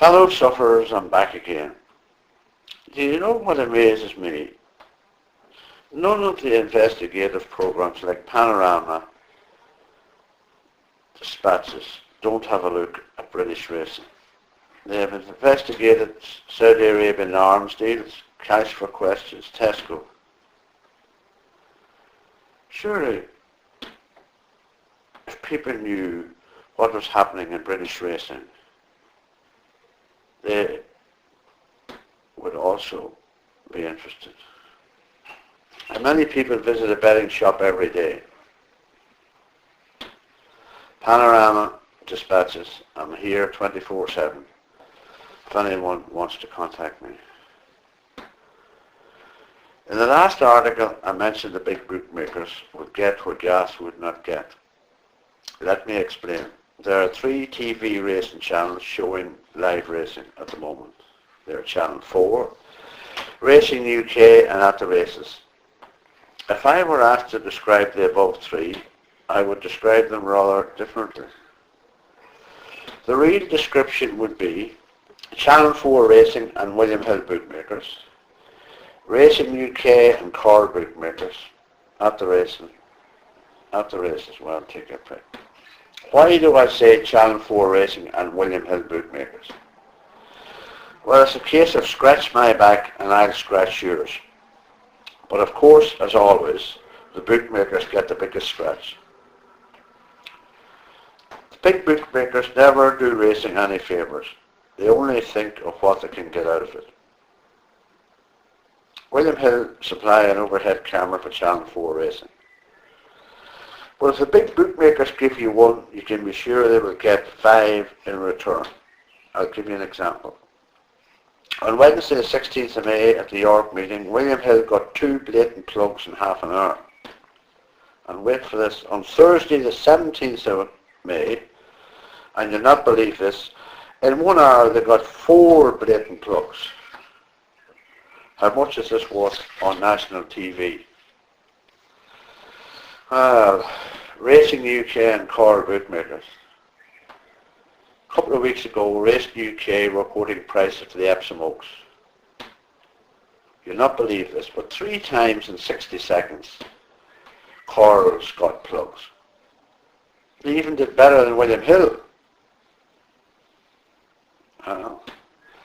Fellow sufferers, I'm back again. Do you know what amazes me? None of the investigative programs like Panorama Dispatches don't have a look at British racing. They have investigated Saudi Arabian arms deals, Cash for Questions, Tesco. Surely, if people knew what was happening in British racing, they would also be interested. And many people visit a betting shop every day. Panorama Dispatches, I'm here 24/7. If anyone wants to contact me. In the last article, I mentioned the big bookmakers would get what gas would not get. Let me explain. There are 3 TV racing channels showing live racing at the moment. There are Channel 4, Racing UK and At the Races. If I were asked to describe the above 3, I would describe them rather differently. The real description would be Channel 4 Racing and William Hill Bookmakers, Racing UK and Car Bookmakers, At the Races, well, take a pick. Why do I say Channel 4 Racing and William Hill Bookmakers? Well, it's a case of scratch my back and I'll scratch yours. But of course, as always, the bookmakers get the biggest scratch. The big bookmakers never do racing any favours. They only think of what they can get out of it. William Hill supply an overhead camera for Channel 4 Racing. But if the big bookmakers give you one, you can be sure they will get 5 in return. I'll give you an example. On Wednesday the 16th of May at the York meeting, William Hill got 2 blatant plugs in half an hour. And wait for this, on Thursday the 17th of May, and you'll not believe this, in 1 hour they got 4 blatant plugs. How much is this worth on national TV? Racing UK and Car Bookmakers. A couple of weeks ago, Racing UK were quoting prices for the Epsom Oaks. You'll not believe this, but 3 times in 60 seconds, Corals got plugs. They even did better than William Hill.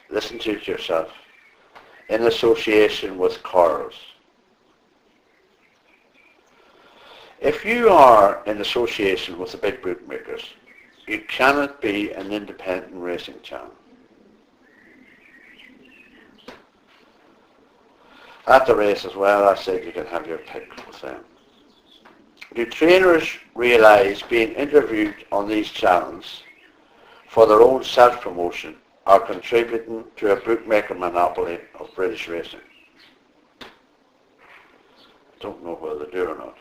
Listen to it yourself. In association with Corals. If you are in association with the big bookmakers, you cannot be an independent racing channel. At the race as well, I said you can have your pick with them. Do trainers realise being interviewed on these channels for their own self-promotion are contributing to a bookmaker monopoly of British racing? I don't know whether they do or not.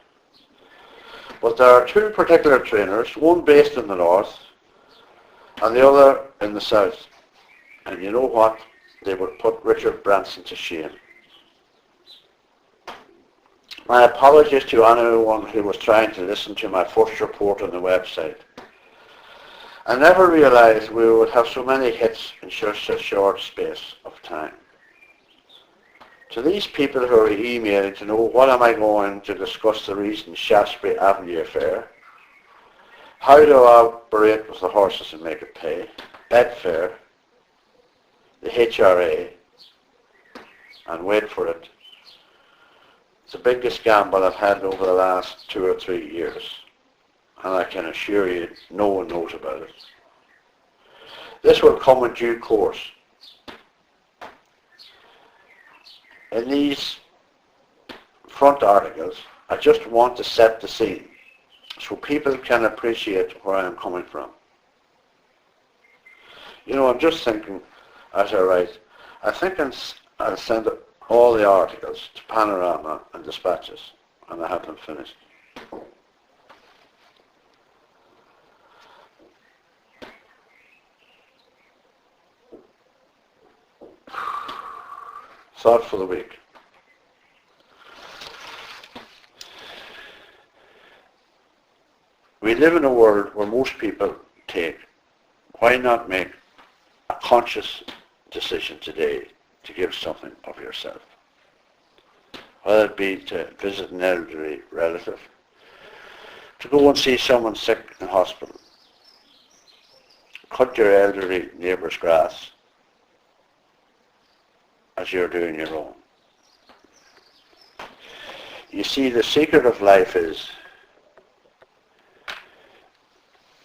But there are 2 particular trainers, one based in the north and the other in the south. And you know what? They would put Richard Branson to shame. My apologies to anyone who was trying to listen to my first report on the website. I never realised we would have so many hits in such a short space of time. To these people who are emailing to know what am I going to discuss the recent Shaftesbury Avenue affair, how do I operate with the horses and make it pay, Betfair, the HRA, and wait for it, it's the biggest gamble I've had over the last 2 or 3 years, and I can assure you no one knows about it. This will come in due course. In these front articles, I just want to set the scene so people can appreciate where I am coming from. You know, I'm just thinking as I write, I think I'll send all the articles to Panorama and Dispatches, and I have them finished. Thought for the week. We live in a world where most people take. Why not make a conscious decision today to give something of yourself. Whether it be to visit an elderly relative, to go and see someone sick in hospital, cut your elderly neighbour's grass as you're doing your own. You see, the secret of life is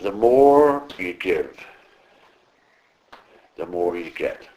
the more you give, the more you get.